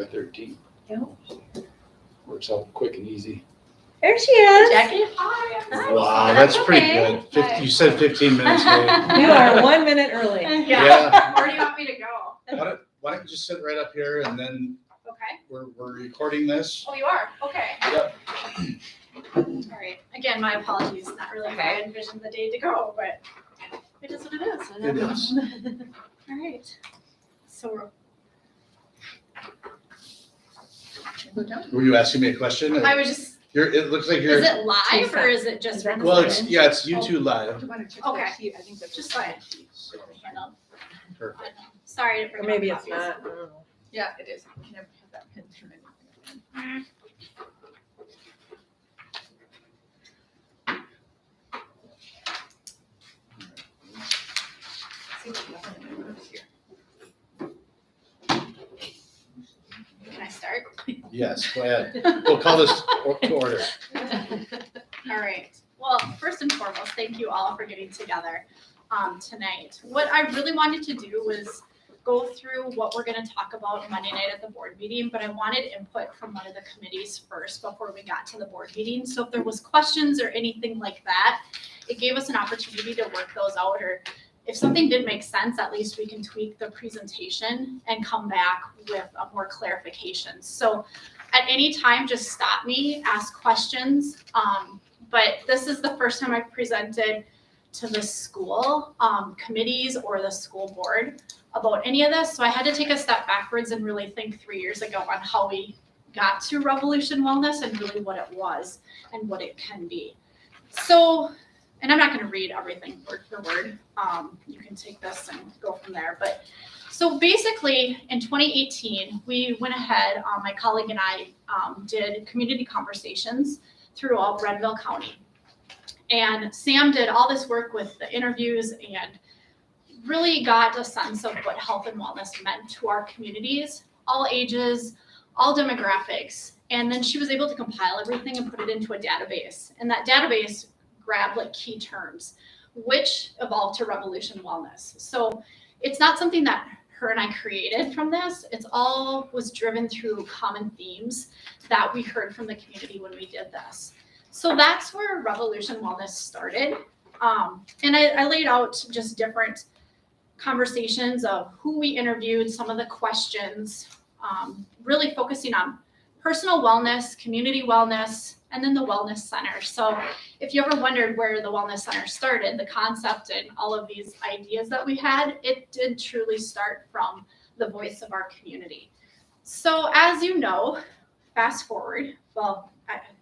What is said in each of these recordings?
13. Yep. Works out quick and easy. There she is. Jackie? Hi. Wow, that's pretty good. You said 15 minutes late. You are 1 minute early. Yeah. Where do you want me to go? Why don't you just sit right up here and then Okay. we're recording this. Oh, you are? Okay. Yep. All right. Again, my apologies. Not really how I envisioned the day to go, but it is what it is. It is. All right. So Were you asking me a question? I was just, It looks like you're. is it live or is it just recorded? Well, it's YouTube live. Okay. I think that's Just fine. So, Handled. perfect. Sorry to Or bring maybe up it's copies. not. I don't know. Yeah, it is. You can never have that pin through anything. See what happens here. Can I start? Yes, go ahead. We'll call this to order. All right. Well, first and foremost, thank you all for getting together tonight. What I really wanted to do was go through what we're going to talk about Monday night at the board meeting, but I wanted input from one of the committees first before we got to the board meeting. So if there was questions or anything like that, it gave us an opportunity to work those out, or if something did make sense, at least we can tweak the presentation and come back with a more clarification. So at any time, just stop me, ask questions. But this is the first time I've presented to the school committees or the school board about any of this. So I had to take a step backwards and really think 3 years ago on how we got to Revolution Wellness and really what it was and what it can be. So, and I'm not going to read everything word for word. You can take this and go from there. But so basically in 2018, we went ahead, my colleague and I did community conversations throughout Renville County. And Sam did all this work with the interviews and really got a sense of what health and wellness meant to our communities, all ages, all demographics. And then she was able to compile everything and put it into a database. And that database grabbed like key terms, which evolved to Revolution Wellness. So it's not something that her and I created from this. It's all was driven through common themes that we heard from the community when we did this. So that's where Revolution Wellness started. And I laid out just different conversations of who we interviewed, some of the questions, really focusing on personal wellness, community wellness, and then the wellness center. So if you ever wondered where the wellness center started, the concept and all of these ideas that we had, it did truly start from the voice of our community. So as you know, fast forward,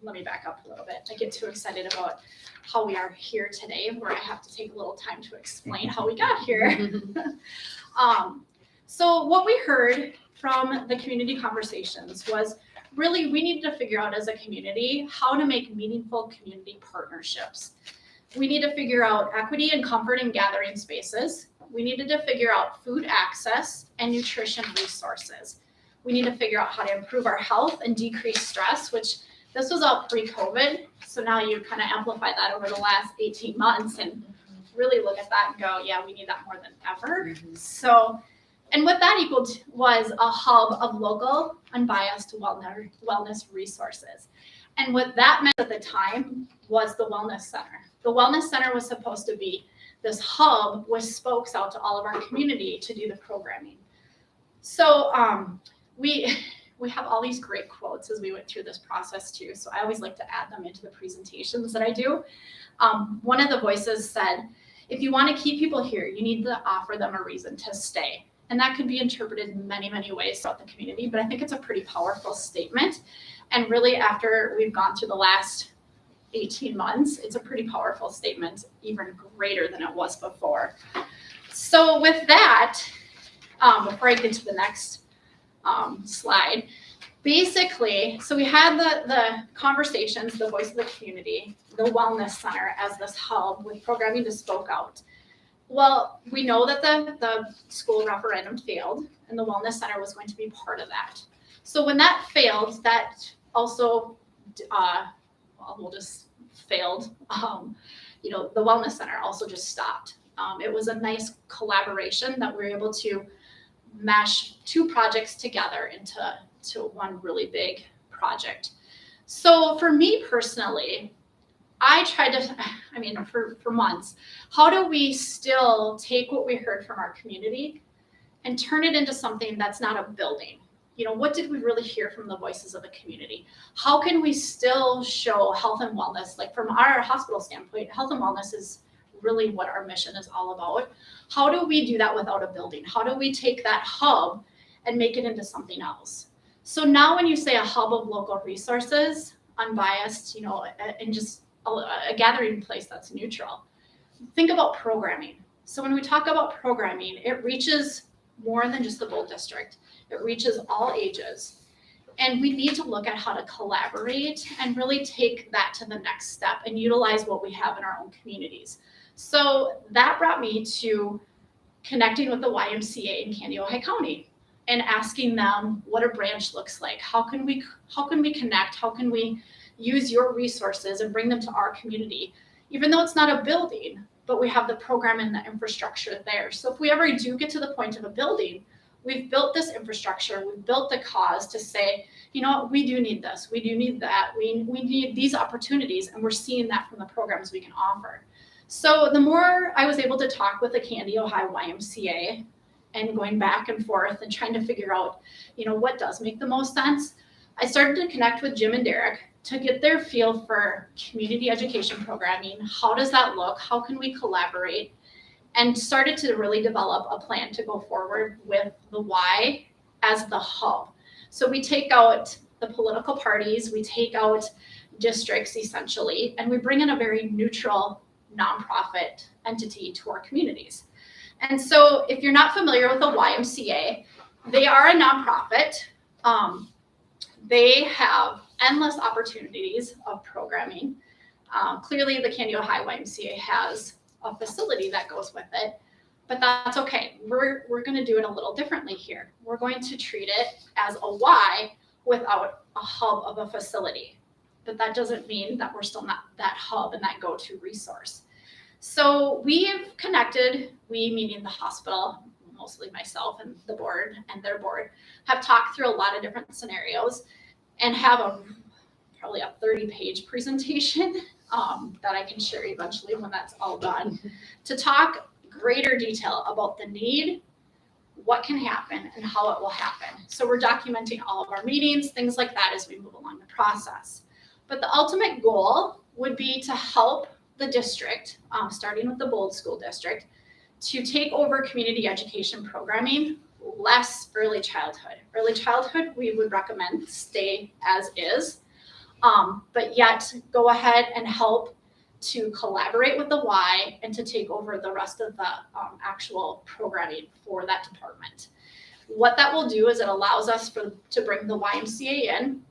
let me back up a little bit. I get too excited about how we are here today, where I have to take a little time to explain how we got here. So what we heard from the community conversations was really we needed to figure out as a community how to make meaningful community partnerships. We need to figure out equity and comfort in gathering spaces. We needed to figure out food access and nutrition resources. We need to figure out how to improve our health and decrease stress, which this was all pre-COVID. So now you kind of amplify that over the last 18 months and really look at that and go, yeah, we need that more than ever. So, and what that equaled was a hub of local, unbiased wellness resources. And what that meant at the time was the Wellness Center. The Wellness Center was supposed to be this hub with spokes out to all of our community to do the programming. So we have all these great quotes as we went through this process too. So I always like to add them into the presentations that I do. One of the voices said, if you want to keep people here, you need to offer them a reason to stay. And that could be interpreted in many, many ways throughout the community, but I think it's a pretty powerful statement. And really after we've gone through the last 18 months, it's a pretty powerful statement, even greater than it was before. So with that, before I get to the next slide, basically, so we had the conversations, the voice of the community, the Wellness Center as this hub with programming to spoke out. Well, we know that the school referendum failed and the Wellness Center was going to be part of that. So when that failed, that also, failed. The Wellness Center also just stopped. It was a nice collaboration that we were able to mash two projects together into to one really big project. So for me personally, I tried to, for months, how do we still take what we heard from our community and turn it into something that's not a building? What did we really hear from the voices of the community? How can we still show health and wellness? Like from our hospital standpoint, health and wellness is really what our mission is all about. How do we do that without a building? How do we take that hub and make it into something else? So now when you say a hub of local resources, unbiased, and just a gathering place that's neutral, think about programming. So when we talk about programming, it reaches more than just the Bold District. It reaches all ages. And we need to look at how to collaborate and really take that to the next step and utilize what we have in our own communities. So that brought me to connecting with the YMCA in Candy, Ojai County and asking them what a branch looks like. How can we connect? How can we use your resources and bring them to our community? Even though it's not a building, but we have the program and the infrastructure there. So if we ever do get to the point of a building, we've built this infrastructure, we've built the cause to say, we do need this, we do need that, we need these opportunities, and we're seeing that from the programs we can offer. So the more I was able to talk with the Candy, Ojai YMCA and going back and forth and trying to figure out, what does make the most sense, I started to connect with Jim and Derek to get their feel for community education programming. How does that look? How can we collaborate? And started to really develop a plan to go forward with the Y as the hub. So we take out the political parties, we take out districts essentially, and we bring in a very neutral nonprofit entity to our communities. And so if you're not familiar with the YMCA, they are a nonprofit. They have endless opportunities of programming. Clearly the Candy, Ojai YMCA has a facility that goes with it, but that's okay. We're going to do it a little differently here. We're going to treat it as a Y without a hub of a facility, but that doesn't mean that we're still not that hub and that go-to resource. So we've connected, we meaning the hospital, mostly myself and the board and their board, have talked through a lot of different scenarios and have probably a 30-page presentation that I can share eventually when that's all done, to talk greater detail about the need, what can happen, and how it will happen. So we're documenting all of our meetings, things like that as we move along the process. But the ultimate goal would be to help the district, starting with the Bold School District, to take over community education programming, less early childhood. Early childhood, we would recommend stay as is, but yet go ahead and help to collaborate with the Y and to take over the rest of the actual programming for that department. What that will do is it allows us to bring the YMCA in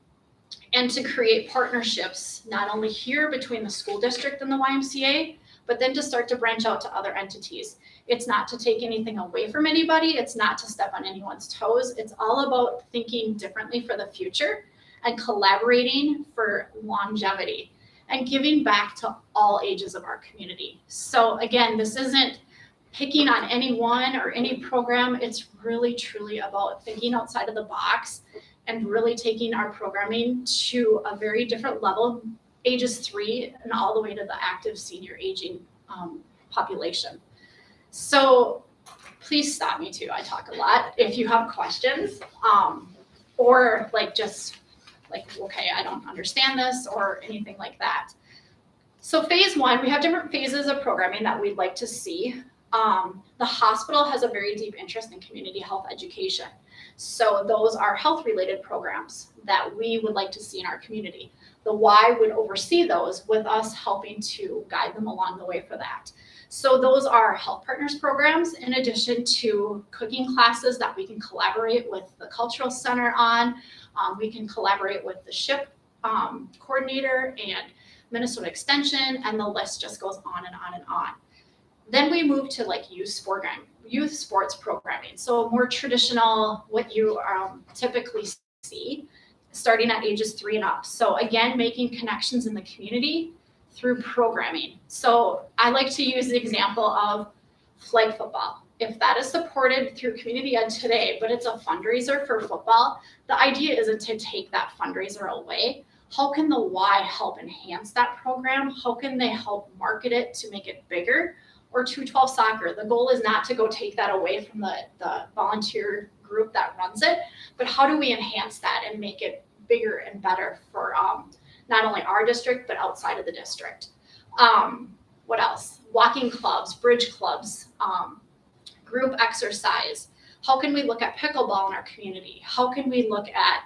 and to create partnerships, not only here between the school district and the YMCA, but then to start to branch out to other entities. It's not to take anything away from anybody. It's not to step on anyone's toes. It's all about thinking differently for the future and collaborating for longevity and giving back to all ages of our community. So again, this isn't picking on anyone or any program. It's really, truly about thinking outside of the box and really taking our programming to a very different level, ages 3 and all the way to the active senior aging population. So please stop me too. I talk a lot. If you have questions or okay, I don't understand this or anything like that. So phase 1, we have different phases of programming that we'd like to see. The hospital has a very deep interest in community health education. So those are health-related programs that we would like to see in our community. The Y would oversee those with us helping to guide them along the way for that. So those are Health Partners programs, in addition to cooking classes that we can collaborate with the Cultural Center on. We can collaborate with the SHIP coordinator and Minnesota Extension, and the list just goes on and on and on. Then we move to youth sports programming. So more traditional, what you typically see, starting at ages 3 and up. So again, making connections in the community through programming. So I like to use the example of flag football. if that is supported through community ed today, but it's a fundraiser for football, the idea isn't to take that fundraiser away. How can the Y help enhance that program? How can they help market it to make it bigger? Or 212 soccer, the goal is not to go take that away from the volunteer group that runs it, but how do we enhance that and make it bigger and better for not only our district, but outside of the district. What else? Walking clubs, bridge clubs, group exercise. How can we look at pickleball in our community? How can we look at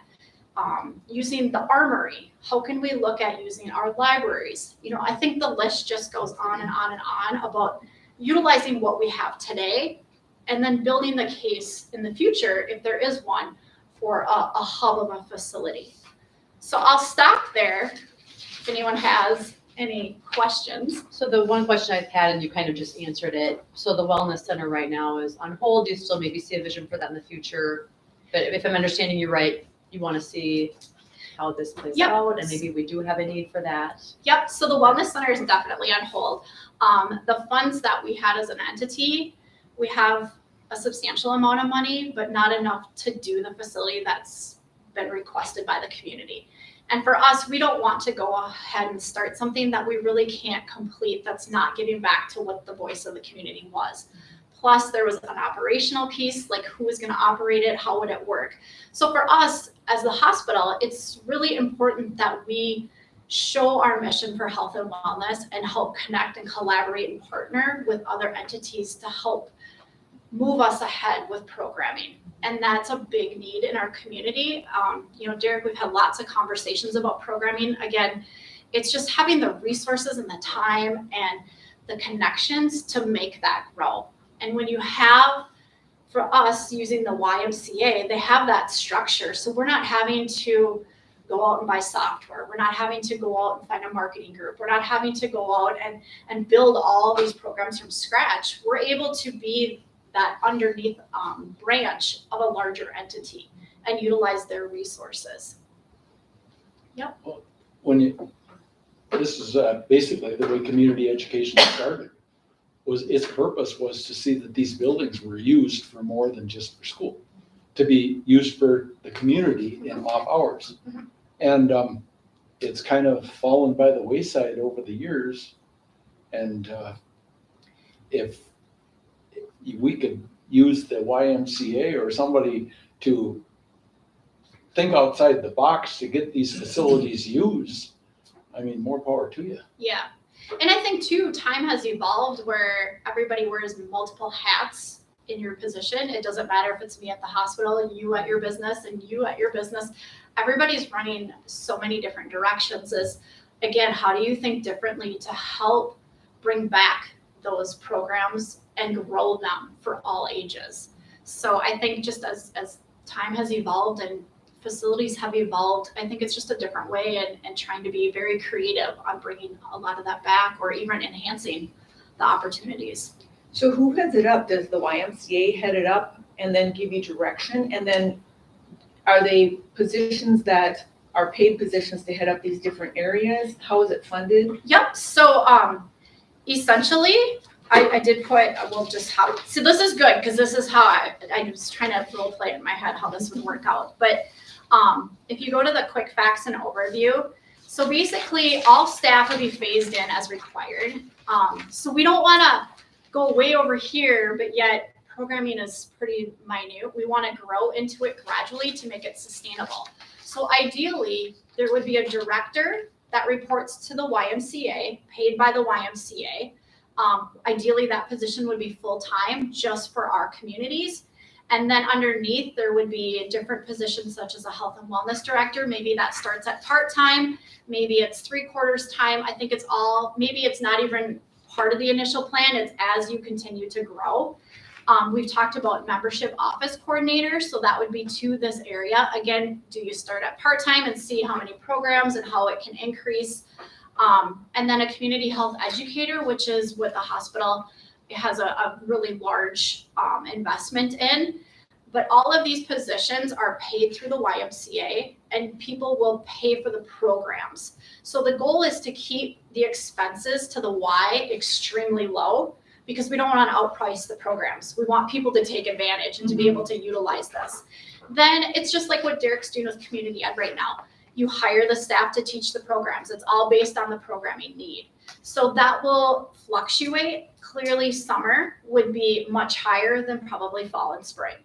using the armory? How can we look at using our libraries? You know, I think the list just goes on and on and on about utilizing what we have today and then building the case in the future, if there is one, for a hub of a facility. So I'll stop there if anyone has any questions. So the one question I've had, and you kind of just answered it, so the wellness center right now is on hold. You still maybe see a vision for that in the future. But if I'm understanding you right, you want to see how this plays Yep. out, and maybe we do have a need for that. Yep, so the wellness center is definitely on hold. The funds that we had as an entity, we have a substantial amount of money, but not enough to do the facility that's been requested by the community. And for us, we don't want to go ahead and start something that we really can't complete, that's not getting back to what the voice of the community was. Plus, there was an operational piece, like who was going to operate it, how would it work? So for us, as the hospital, it's really important that we show our mission for health and wellness and help connect and collaborate and partner with other entities to help move us ahead with programming. And that's a big need in our community. You know, Derek, we've had lots of conversations about programming. Again, it's just having the resources and the time and the connections to make that grow. And when you have, for us using the YMCA, they have that structure. So we're not having to go out and buy software. We're not having to go out and find a marketing group. We're not having to go out and build all these programs from scratch. We're able to be that underneath branch of a larger entity and utilize their resources. This is basically the way community education started. Its purpose was to see that these buildings were used for more than just for school, to be used for the community in off hours. Mhm. And it's kind of fallen by the wayside over the years. And if we could use the YMCA or somebody to think outside the box to get these facilities used, I mean, more power to you. Yeah. And I think too, time has evolved where everybody wears multiple hats in your position. It doesn't matter if it's me at the hospital and you at your business and you at your business. Everybody's running so many different directions. Again, how do you think differently to help bring back those programs and grow them for all ages? So I think just as time has evolved and facilities have evolved, I think it's just a different way and trying to be very creative on bringing a lot of that back or even enhancing the opportunities. So who heads it up? Does the YMCA head it up and then give you direction? And then are they positions that are paid positions to head up these different areas? How is it funded? Yep, so essentially, I did put, we'll just how, so this is good because this is how I was trying to role play in my head how this would work out. But if you go to the quick facts and overview, so basically all staff would be phased in as required. So we don't want to go way over here, but yet programming is pretty minute. We want to grow into it gradually to make it sustainable. So ideally, there would be a director that reports to the YMCA, paid by the YMCA. Ideally, that position would be full-time just for our communities. And then underneath, there would be different positions such as a health and wellness director. Maybe that starts at part-time, maybe it's 3/4 time. I think it's all, maybe it's not even part of the initial plan, it's as you continue to grow. We've talked about membership office coordinators, so that would be to this area. Again, do you start at part-time and see how many programs and how it can increase? And then a community health educator, which is what the hospital has a really large investment in. But all of these positions are paid through the YMCA and people will pay for the programs. So the goal is to keep the expenses to the Y extremely low because we don't want to outprice the programs. We want people to take advantage and to be able to utilize this. Then it's just like what Derek's doing with community ed right now. You hire the staff to teach the programs. It's all based on the programming need. So that will fluctuate. Clearly, summer would be much higher than probably fall and spring.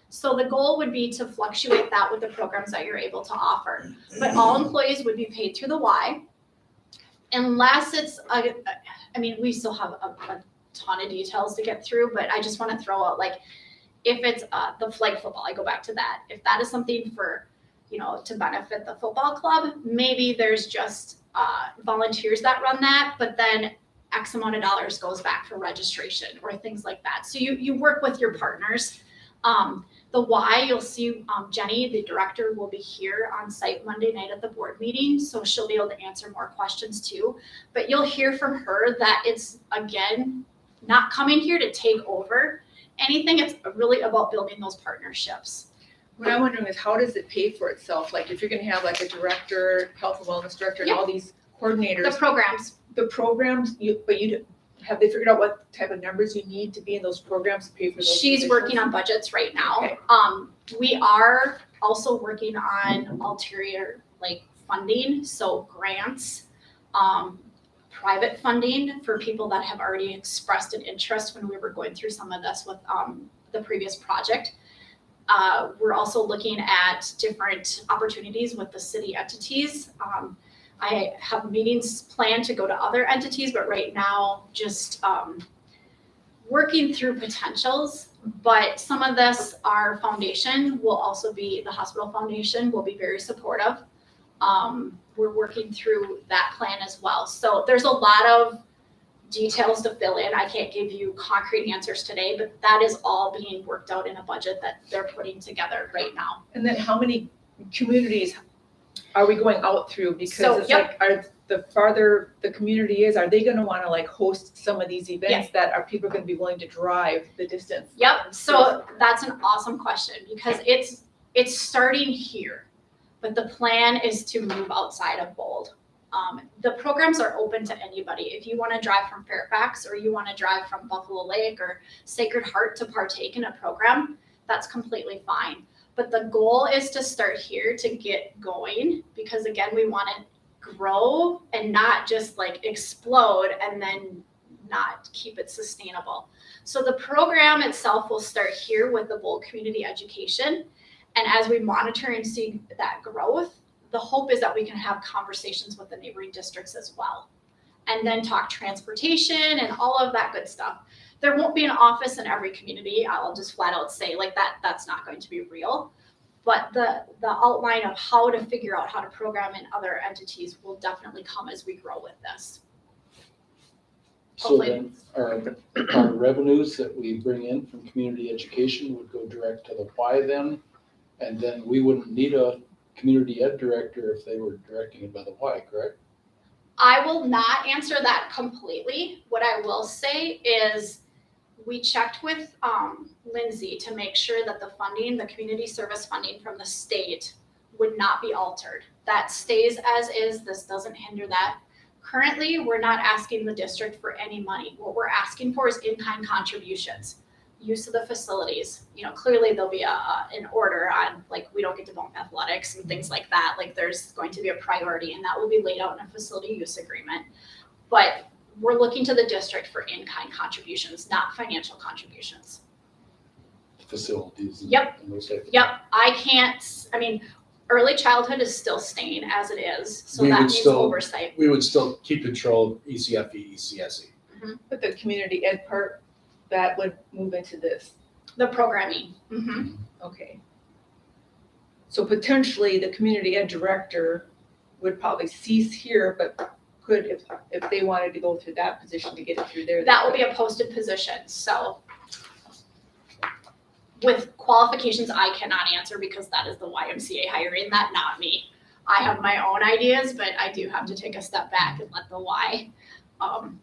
So the goal would be to fluctuate that with the programs that you're able to offer. But all employees would be paid through the Y, unless it's, we still have a ton of details to get through, but I just want to throw out, like, if it's the flag football, I go back to that. If that is something for, to benefit the football club, maybe there's just volunteers that run that, but then X amount of dollars goes back for registration or things like that. So you work with your partners. The Y, you'll see Jenny, the director, will be here on site Monday night at the board meeting, so she'll be able to answer more questions too. But you'll hear from her that it's, again, not coming here to take over anything. It's really about building those partnerships. What I'm wondering is, how does it pay for itself? Like, if you're gonna have like a director, health and wellness director, and Yep. all these coordinators, The programs, the programs, have they figured out what type of numbers you need to be in those programs to pay for those she's positions? working on budgets right now. Okay. We are also working on ulterior, like, funding, so grants, private funding for people that have already expressed an interest when we were going through some of this with the previous project. We're also looking at different opportunities with the city entities. I have meetings planned to go to other entities, but right now just working through potentials. But some of this, our foundation will also be, the hospital foundation will be very supportive. We're working through that plan as well. So there's a lot of details to fill in. I can't give you concrete answers today, but that is all being worked out in a budget that they're putting together right now. And then how many communities are we going out through? Because So, it's yep. like, the farther the community is, are they gonna wanna like host some of these events that are people gonna be willing to drive the distance? Yep, so that's an awesome question because it's starting here, but the plan is to move outside of Bold. The programs are open to anybody. If you want to drive from Fairfax or you want to drive from Buffalo Lake or Sacred Heart to partake in a program, that's completely fine. But the goal is to start here to get going because, again, we want to grow and not just like explode and then not keep it sustainable. So the program itself will start here with the Bold Community Education. And as we monitor and see that growth, the hope is that we can have conversations with the neighboring districts as well. And then talk transportation and all of that good stuff. There won't be an office in every community. I'll just flat out say like that's not going to be real. But the outline of how to figure out how to program in other entities will definitely come as we grow with this. So then our revenues that we bring in from community education would go direct to the Y then? And then we wouldn't need a community ed director if they were directing it by the Y, correct? I will not answer that completely. What I will say is we checked with Lindsay to make sure that the funding, the community service funding from the state would not be altered. That stays as is. This doesn't hinder that. Currently, we're not asking the district for any money. What we're asking for is in-kind contributions, use of the facilities. Clearly there'll be an order on, like, we don't get to bump athletics and things like that. Like, there's going to be a priority and that will be laid out in a facility use agreement. But we're looking to the district for in-kind contributions, not financial contributions. Facilities. Yep. And those type of Yep, early childhood is still staying as it is, so We that would needs still- oversight. We would still keep control of ECFE, ECSE. But the community ed part, that would move into this, The programming. Mhm. okay. So potentially the community ed director would probably cease here, but could, if they wanted to go through that position to get it through there. That will be a posted position, so with qualifications I cannot answer because that is the YMCA hiring that, not me. I have my own ideas, but I do have to take a step back and let the Y,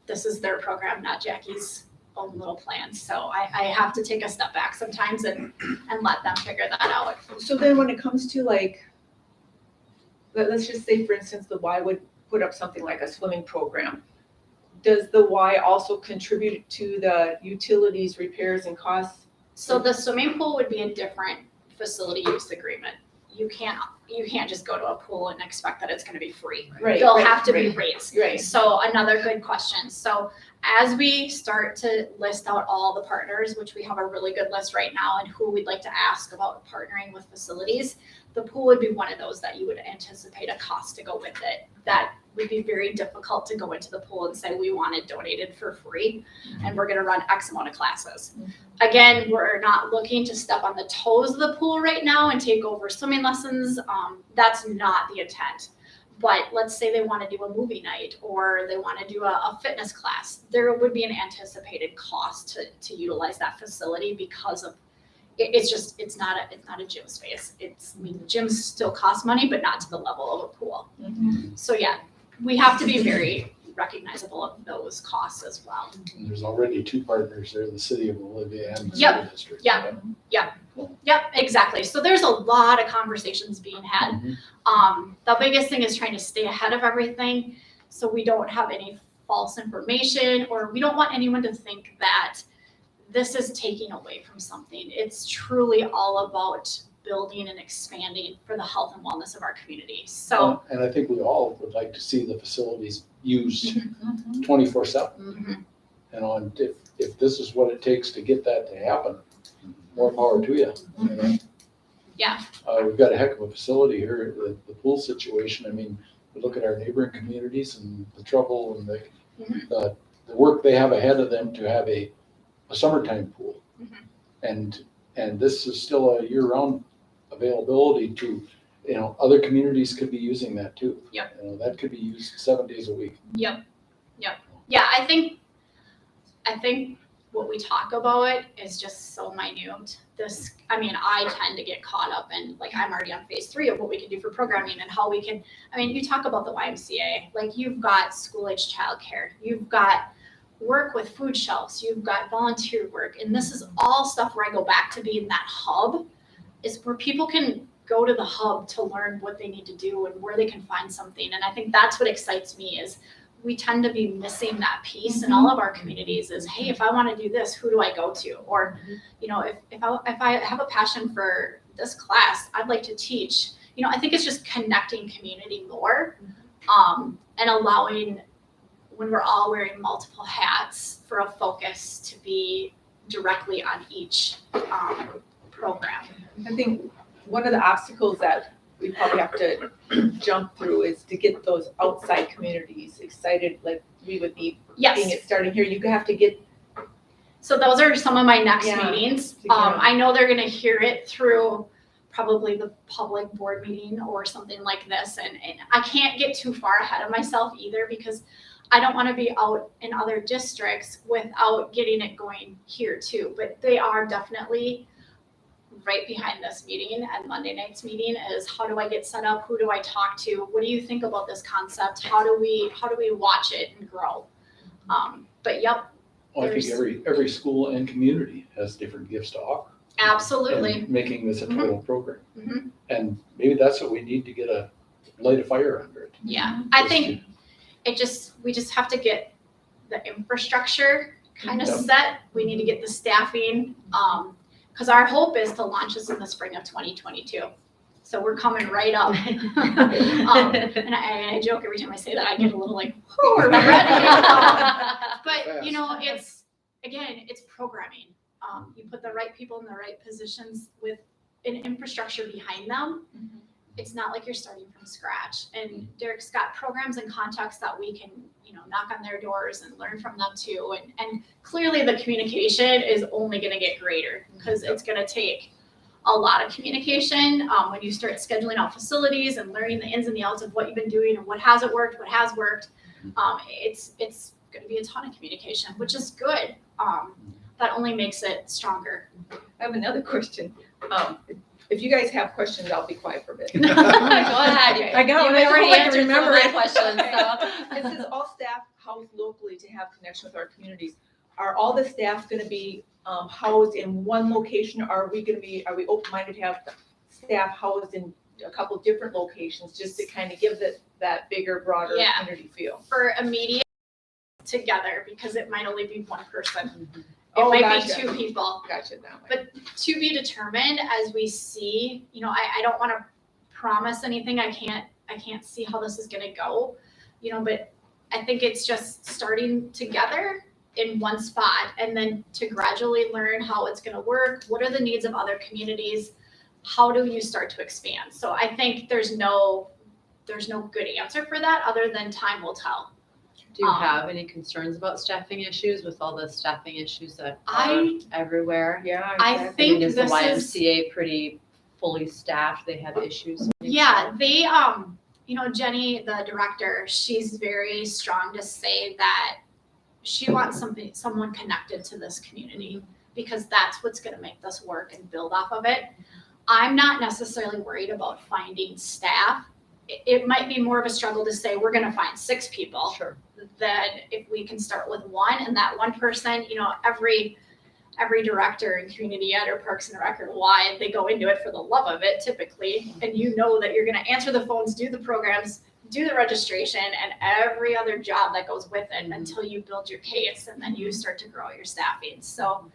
this is their program, not Jackie's own little plan. So I have to take a step back sometimes and let them figure that out. So then when it comes to like, let's just say for instance, the Y would put up something like a swimming program. does the Y also contribute to the utilities, repairs and costs? So the swimming pool would be a different facility use agreement. You can't just go to a pool and expect that it's gonna be free. Right. There'll right, have to be right, rates. Right. So another good question. So as we start to list out all the partners, which we have a really good list right now, and who we'd like to ask about partnering with facilities, the pool would be one of those that you would anticipate a cost to go with it. That would be very difficult to go into the pool and say, we want it donated for free, and we're gonna run X amount of classes. Again, we're not looking to step on the toes of the pool right now and take over swimming lessons. That's not the intent. But let's say they want to do a movie night or they want to do a fitness class. There would be an anticipated cost to utilize that facility because of it's not a gym space. I mean, gyms still cost money, but not to the level of a pool. So yeah, we have to be very recognizable of those costs as well. And there's already two partners there, the city of Olivia and the Yep. school district. Yep. Yep, exactly. So there's a lot of conversations being had. Mhm. The biggest thing is trying to stay ahead of everything so we don't have any false information, or we don't want anyone to think that this is taking away from something. It's truly all about building and expanding for the health and wellness of our community. So, And I think we all would like to see the facilities used Mm-hmm. 24/7. mhm, You know, and if this is what it takes to get that to happen, more power to you. You know? Yeah. We've got a heck of a facility here, the pool situation. I mean, we look at our neighboring communities and the trouble and Mhm. the work they have ahead of them to have a summertime pool. Mhm. And this is still a year-round availability to, you know, other communities could be using that too. Yep. You know, that could be used 7 days a week. yeah, I think what we talk about is just so minute. I tend to get caught up in, like, I'm already on phase 3 of what we can do for programming and how we can, you talk about the YMCA, like, you've got school-age childcare, you've got work with food shelves, you've got volunteer work, and this is all stuff where I go back to being that hub, is where people can go to the hub to learn what they need to do and where they can find something. And I think that's what excites me, is we tend to be missing that piece in all of our communities is, hey, if I want to do this, who do I go to? Or, you know, if I have a passion for this class, I'd like to teach. You know, I think it's just connecting community more, and allowing, when we're all wearing multiple hats, for a focus to be directly on each program. I think one of the obstacles that we probably have to jump through is to get those outside communities excited, like we would be being Yes. it starting here. You have to get, So those are some of my next Yeah. meetings. Yeah. I know they're gonna hear it through probably the public board meeting or something like this. And I can't get too far ahead of myself either, because I don't wanna be out in other districts without getting it going here too. But they are definitely right behind this meeting, and Monday night's meeting is, how do I get set up? Who do I talk to? What do you think about this concept? How do we watch it and grow? But yep, Well, I think every school and community has different gifts to offer. absolutely. And making this a total program. Mhm. And maybe that's what we need to get a light of fire under it. Yeah, I think we just have to get the infrastructure kind of Yep. set. We need to get the staffing, because our hope is to launch this in the spring of 2022. So we're coming right up. And I joke every time I say that, I get a little like, oh, we're ready. But, you know, it's programming. You put the right people in the right positions with an infrastructure behind them. It's not like you're starting from scratch. And Derek's got programs and contacts that we can, you know, knock on their doors and learn from them too. And clearly the communication is only gonna get greater, because it's gonna take a lot of communication. When you start scheduling out facilities and learning the ins and the outs of what you've been doing and what hasn't worked, what has worked, it's gonna be a ton of communication, which is good. That only makes it stronger. I have another question. If you guys have questions, I'll be quiet for a bit. Go ahead. Okay. I got one. You I already hope I can answered some of remember my it. questions, so. It says all staff housed locally to have connection with our communities. Are all the staff gonna be housed in one location? Are we open-minded to have staff housed in a couple different locations, just to kind of give that bigger, broader Yeah. community feel? For immediate together because it might only be one person. It Oh, might gotcha. be two people. Gotcha that way. But to be determined as we see, I don't want to promise anything. I can't see how this is going to go, but I think it's just starting together in one spot and then to gradually learn how it's going to work. What are the needs of other communities? How do you start to expand? So I think there's no good answer for that other than time will tell. Do you have any concerns about staffing issues with all the staffing issues that are I- everywhere? Yeah. I exactly. I think mean, is the this is YMCA pretty fully staffed? They have issues? Yeah, they Jenny, the director, she's very strong to say that she wants someone connected to this community because that's what's going to make this work and build off of it. I'm not necessarily worried about finding staff. It might be more of a struggle to say we're going to find 6 people Sure. than if we can start with one, and that one person, every director in community ed or parks and rec or why they go into it for the love of it typically, and that you're going to answer the phones, do the programs, do the registration, and every other job that goes with it until you build your case and then you start to grow your staffing. So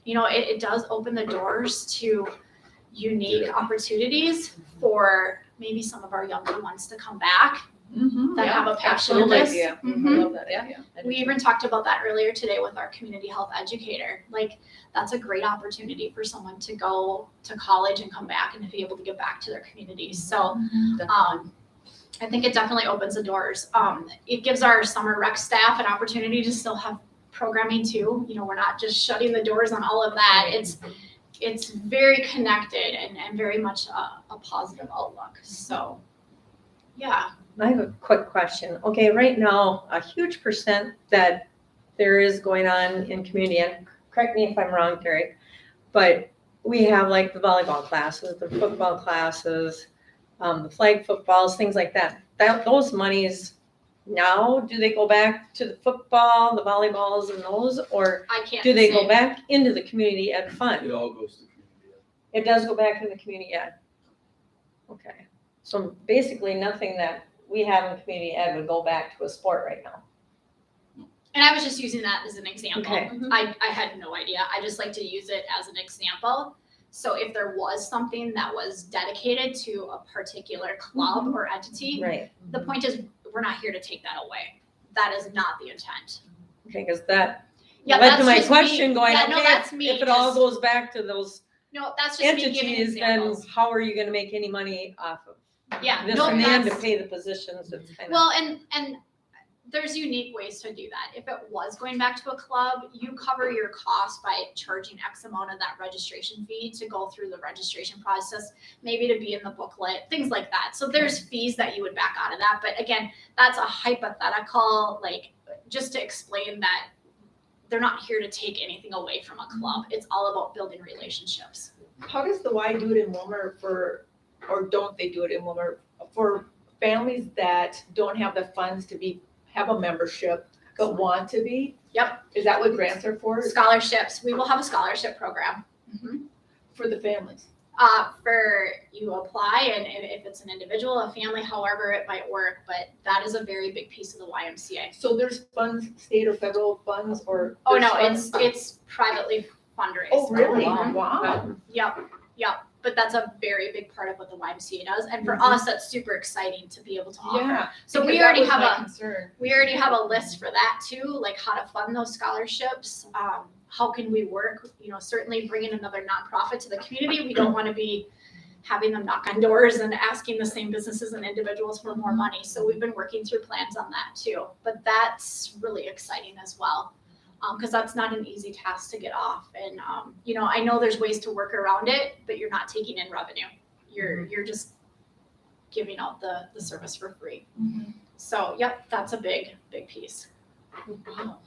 it does open the doors to unique opportunities for maybe some of our younger ones to come back that have a passion in Absolutely. this. Yeah. Mhm. I love that. Yeah. idea. We even talked about that earlier today with our community health educator. Like, that's a great opportunity for someone to go to college and come back and to be able to give back to their communities. So, I think it definitely opens the doors. It gives our summer rec staff an opportunity to still have programming too. We're not just shutting the doors on all of that. It's very connected and very much a positive outlook. So, yeah. I have a quick question. Okay, right now, a huge percent that there is going on in community, and correct me if I'm wrong, Terry, but we have like the volleyball classes, the football classes, the flag footballs, things like that. Those monies now, do they go back to the football, the volleyballs and those, or I can't do they go say. back into the community ed fund? It all goes to community. It does go back in the community ed. Okay, so basically nothing that we have in community ed would go back to a sport right now. And I was just using that as an example. Okay. I had no idea. I just like to use it as an example. So if there was something that was dedicated to a particular club or entity, Right, the point is we're not here to take that away. That is not the intent. okay, because that Yeah, led that's to my just me. question going, Yeah, no, okay, that's me. if it all just- goes back to those No, that's just me giving entities, then examples. how are you gonna make any money off of Yeah, this no, and then to that's, pay the positions? It's kind of, well, and there's unique ways to do that. If it was going back to a club, you cover your costs by charging X amount of that registration fee to go through the registration process, maybe to be in the booklet, things like that. So there's fees that you would back out of that. But again, that's a hypothetical, like, just to explain that they're not here to take anything away from a club. It's all about building relationships. How does the Y do it in Wilmer or don't they do it in Wilmer for families that don't have the funds to have a membership but want to be? Yep. Is that what grants are for? Scholarships, we will have a scholarship program. For the families? For you apply, and if it's an individual, a family, however it might work, but that is a very big piece of the YMCA. So there's funds, state or federal funds or? Oh, no, there's funds? it's privately fundraised. Oh, really? Mhm. Wow. Yep. But that's a very big part of what the YMCA does, and for us, that's super exciting to be able to offer. Yeah. So we because that already was have my a concern. we already have a list for that too, like how to fund those scholarships. How can we work? Certainly bringing another nonprofit to the community. We don't want to be having them knock on doors and asking the same businesses and individuals for more money. So we've been working through plans on that too. But that's really exciting as well, because that's not an easy task to get off. And I know there's ways to work around it, but you're not taking in revenue. You're just giving out the service for free. So, yep, that's a big piece. Wow.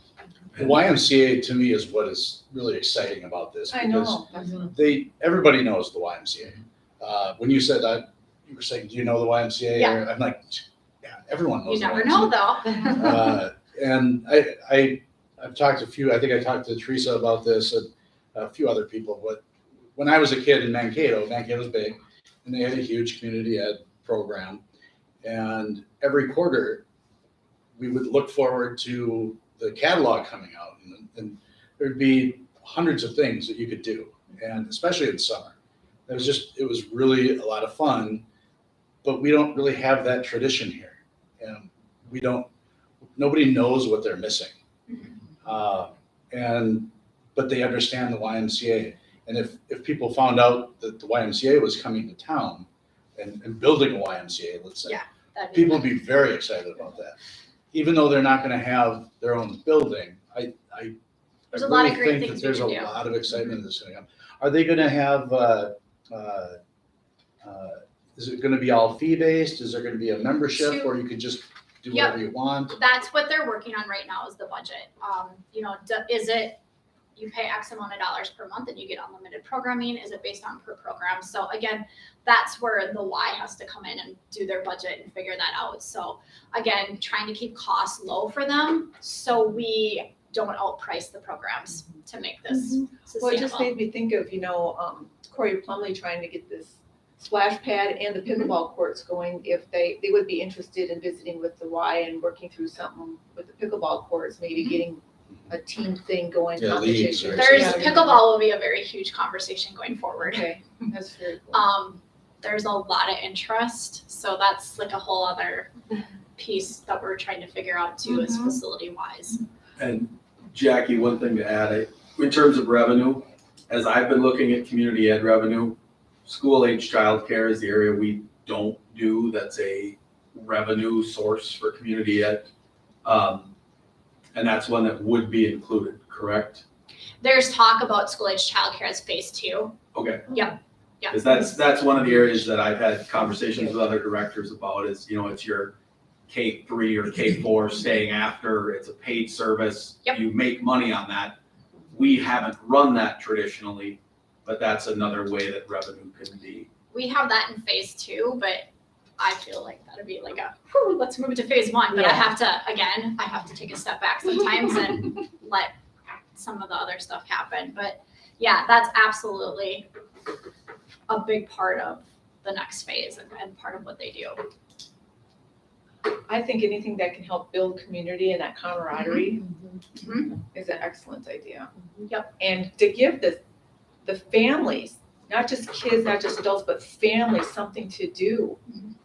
The YMCA to me is what is really exciting about this. I because know. everybody knows the YMCA. When you said that, you were saying, do you know the YMCA? Yeah. I'm like, yeah, everyone knows You the never YMCA. know though. And I've talked to I think I talked to Teresa about this and a few other people, but when I was a kid in Mankato's big, and they had a huge community ed program. And every quarter, we would look forward to the catalog coming out, and there'd be hundreds of things that you could do, and especially in the summer. It was really a lot of fun, but we don't really have that tradition here. And nobody knows what they're missing. But they understand the YMCA. And if people found out that the YMCA was coming to town and building a YMCA, let's say, Yeah, that'd be people would be very excited about that. Even though they're not gonna have their own building, I There's a lot of really great think things that there's a we can do. lot of excitement that's gonna come. Are they gonna have, is it gonna be all fee-based? Is there gonna be a membership where you could just do Yep. whatever you want? That's what they're working on right now is the budget. Is it, you pay X amount of dollars per month and you get unlimited programming? Is it based on per program? So again, that's where the Y has to come in and do their budget and figure that out. So again, trying to keep costs low for them so we don't outprice the programs to make this Well, it just sustainable. made me think of, Corey Plumley trying to get this splash pad and the pickleball courts going. If they would be interested in visiting with the Y and working through something with the pickleball courts, maybe getting a team thing going, Yeah, leagues competition. or There's Yeah. pickleball will be a very huge conversation going forward. Okay, that's very cool. There's a lot of interest, so that's like a whole other piece that we're trying to figure out too, is Mhm. facility wise. And Jackie, one thing to add, in terms of revenue, as I've been looking at community ed revenue, school age childcare is the area we don't do, that's a revenue source for community ed. And that's one that would be included, correct? There's talk about school age childcare as phase 2. Okay. Yep. Because that's one of the areas that I've had conversations with other directors about is, it's your K3 or K4 staying after, it's a paid service. Yep. You make money on that. We haven't run that traditionally, but that's another way that revenue can be. We have that in phase 2, but I feel like that'd be like let's move to phase 1. But I have to take a step back sometimes and let some of the other stuff happen. But yeah, that's absolutely a big part of the next phase and part of what they do. I think anything that can help build community and that camaraderie Mhm. is an excellent idea. Yep. And to give the families, not just kids, not just adults, but families, something to do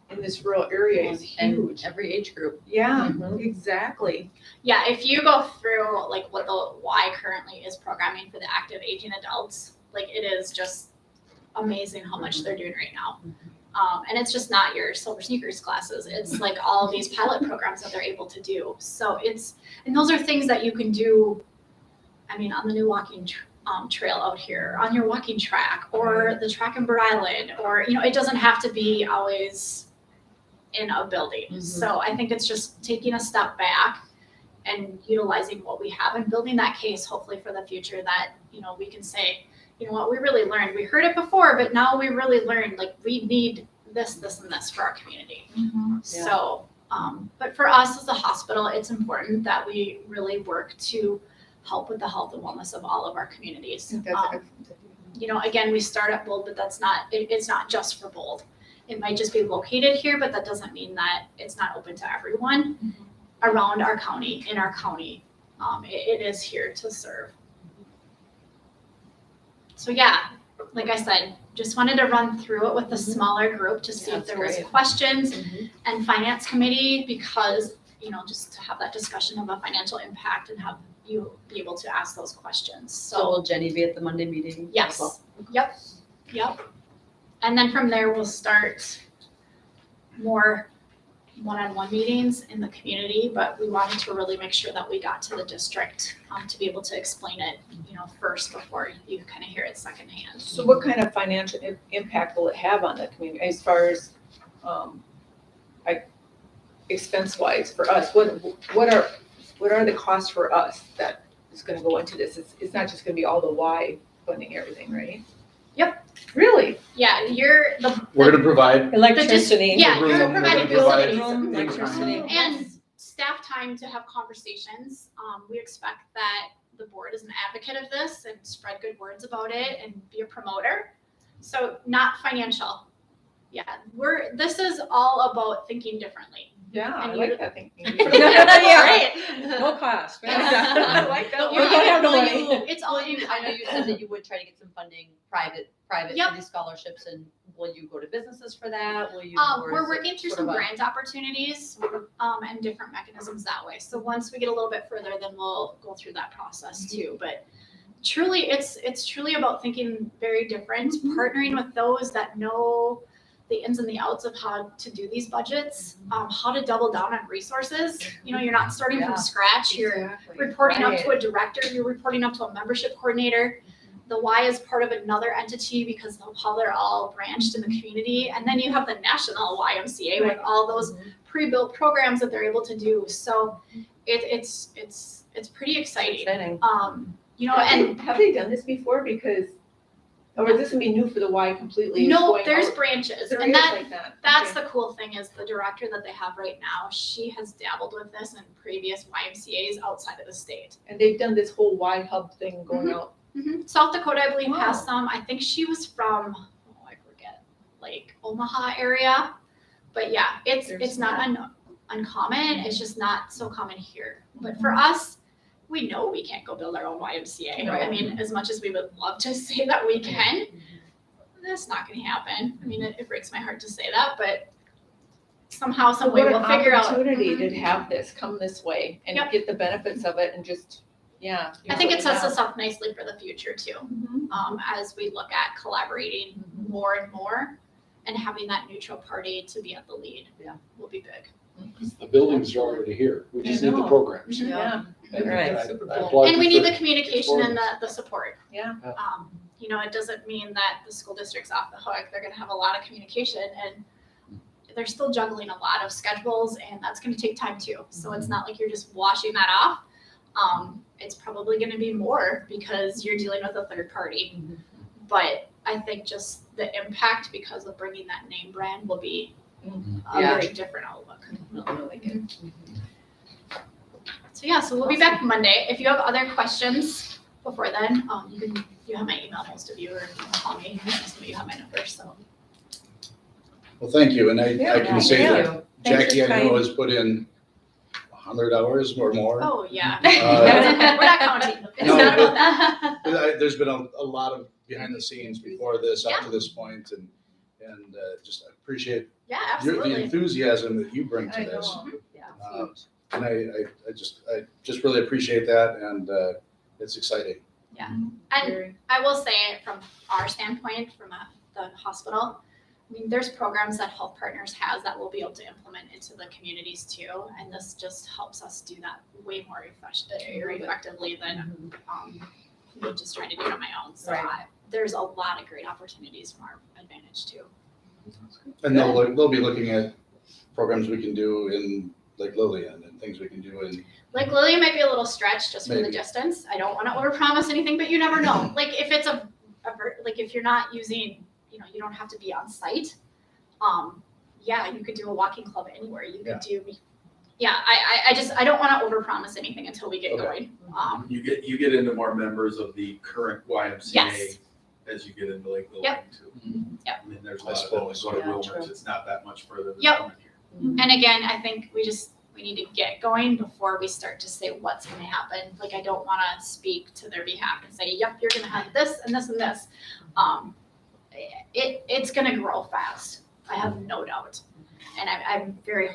in this rural area is huge. And every age group. Yeah, Mhm. exactly. Yeah, if you go through like what the Y currently is programming for the active aging adults, like it is just amazing how much they're doing right now. And it's just not your silver sneakers classes. It's like all these pilot programs that they're able to do. So and those are things that you can do, I mean, on the new walking trail out here, on your walking track, or the track in Bird Island, or, it doesn't have to be always in a building. Mhm. So I think it's just taking a step back and utilizing what we have and building that case, hopefully for the future that, we can say, you know what, we really learned. We heard it before, but now we really learned, like, we need this, this, and this for our community. So, but for us as a hospital, it's important that we really work to help with the health and wellness of all of our I communities. think that's an excellent idea. Again, we start at Bold, but it's not just for Bold. It might just be located here, but that doesn't mean that it's not open to everyone around our county, in our county. It is here to serve. So yeah, like I said, just wanted to run through it with a smaller group to see if That's there was great. questions, and finance committee, because, just to have that discussion of a financial impact and have you be able to ask those questions. So will Jenny be at the Monday meeting? as well? Yes, yep. And then from there, we'll start more one-on-one meetings in the community, but we wanted to really make sure that we got to the district to be able to explain it, first before you kind of hear it secondhand. So what kind of financial impact will it have on the community as far as, like, expense-wise for us? What are the costs for us that is gonna go into this? It's not just gonna be all the Y funding everything, right? Yep. Really? Yeah, We're gonna provide, Electricity. Yeah, room, you're we're providing gonna provide facilities. Room, in-kind. electricity. And staff time to have conversations. We expect that the board is an advocate of this and spread good words about it and be a promoter. So not financial. Yeah, this is all about thinking differently. Yeah, I And like you- that thinking. Yeah. No cost. I like that You one. don't have to Will wait. you- It's all will you- I know you said that you would try to get some funding, private Yep. for these scholarships, and will you go to businesses for that? Will you? or We're is it working through sort some of a- grant opportunities, and different mechanisms that way. So once we get a little bit further, then we'll go through that process too. But truly, it's truly about thinking very different, partnering with those that know the ins and the outs of how to do these budgets, how to double down on resources. You know, you're not starting Yeah. from scratch. You're reporting up to a director, you're reporting up to a membership coordinator. The Y is part of another entity because of how they're all branched in the community. And then you have the national YMCA with all those pre-built programs that they're able to do. So it's pretty exciting. You know, and Have they done this before? Because, or is this gonna be new for the Y completely? no, going there's out? branches. There And is that like that. that's Okay. the cool thing is the director that they have right now, she has dabbled with this in previous YMCAs outside of the state. And they've done this whole Y hub thing going out. South Dakota, I believe, has Wow. some. I think she was from, I forget, like Omaha area. But yeah, it's There's not uncommon. It's just not so common here. But for us, we know we can't go build our own YMCA. Right. I mean, as much as we would love to say that we can, that's not going to happen. I mean, it breaks my heart to say that, but somehow, some way, What we'll an figure out. opportunity Mhm. to have this come this way and Yep. get the benefits of it and just, yeah. I think it sets Yeah. us up nicely for the future too. As we look at collaborating more and more and having that neutral party to be at the lead. Yeah. Will be big. The buildings are already here. We just I need the know. programs. Yeah. And Right. I Super applaud cool. And you we need for the communication and exploring the support. Yeah. You know, it doesn't mean that the school district's off the hook. They're gonna have a lot of communication and they're still juggling a lot of schedules and that's gonna take time too. So it's not like you're just washing that off. It's probably gonna be more because you're dealing with a third party. But I think just the impact because of bringing that name brand will be a Yeah. very different outlook. Really good. So yeah, so we'll be back Monday. If you have other questions before then, you have my email, most of you, or you can call me. Most of you have my number, so. Well, thank you, and I Yeah, can say yeah. that Thanks for Jackie, I know, trying. has put in 100 hours or more. Oh, yeah. Uh, We're not counting. It's No, not about that. There's been a lot of behind the scenes before this, up to this point, and just appreciate Yeah, the absolutely. enthusiasm that you bring I to this. know. Yeah. Uh, And I just really appreciate that, and it's exciting. And Very. I will say from our standpoint, from the hospital, I mean, there's programs that Health Partners has that we'll be able to implement into the communities too. And this just helps us do that way more effectively than me just trying to do it on my own. So Right. there's a lot of great opportunities from our advantage too. And they'll be looking at programs we can do in like Lillian and things we can do in. Like Lillian might be a little stretched just for the Maybe. distance. I don't want to overpromise anything, but you never know. Like if it's like if you're not using, you don't have to be on site. Yeah, you could do a walking club anywhere. You could do. Yeah, I don't want to overpromise anything until we get Okay. going. You get into more members of the current YMCA Yes. as you get into Lake Lillian Yep. too. Yep. I mean, there's a I lot of them that suppose. go to Yeah, Wilmers. true. It's not that much further than Yep. coming here. And again, I think we need to get going before we start to say what's going to happen. Like I don't want to speak to their behalf and say, yep, you're going to have this and this and this. It's going to grow fast. I have no doubt. And I'm very,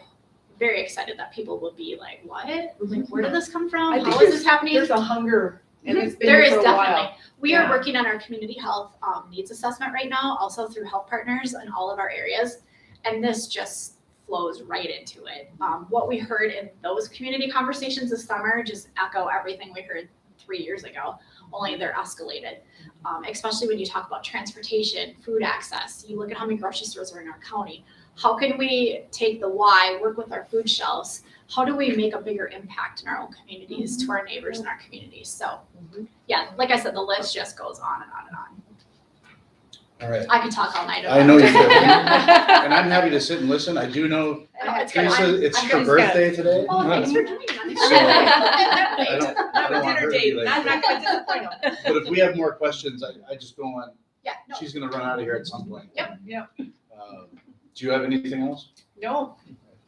very excited that people will be like, what? Like, where did this come from? I think How is this happening? There's a hunger and it's been There there is for a definitely. while. We are Yeah. working on our community health needs assessment right now, also through Health Partners in all of our areas. And this just flows right into it. What we heard in those community conversations this summer just echo everything we heard 3 years ago, only they're escalated. Especially when you talk about transportation, food access. You look at how many grocery stores are in our county. How can we take the why, work with our food shelves? How do we make a bigger impact in our own communities to our neighbors in our communities? So, yeah, like I said, the list just goes on and on and on. All right. I could talk all night about I know you it. could. And I'm happy to sit and listen. I do know No, it's good. Teresa, it's I'm her good. birthday today. Oh, thanks for joining us. So, I don't Not with want dinner her to be date, like- not gonna disappoint them. But if we have more questions, I just don't want, Yeah, no, she's gonna run out of here at some point. Yep. Yep. Do you have anything else? No.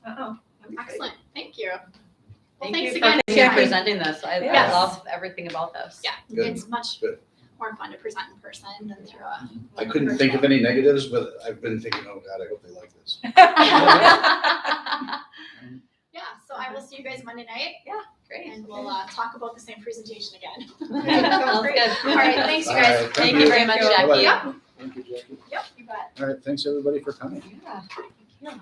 I'm Excellent, thank you. Well, Thank thanks you for again, Jackie. presenting this. I Yes. love everything about this. Yeah, Good. it's much Good. more fun to present in person than through a. I couldn't think of any negatives, but I've been thinking, oh God, I hope they like this. Yeah, so I will see you guys Monday night Great. and we'll talk about the same presentation again. Sounds good. All right, thanks you All guys. right, Thank you very much, Bye-bye. Jackie. Yep, Thank you, Jackie. yep, you bet. All right, thanks everybody for coming. Yeah.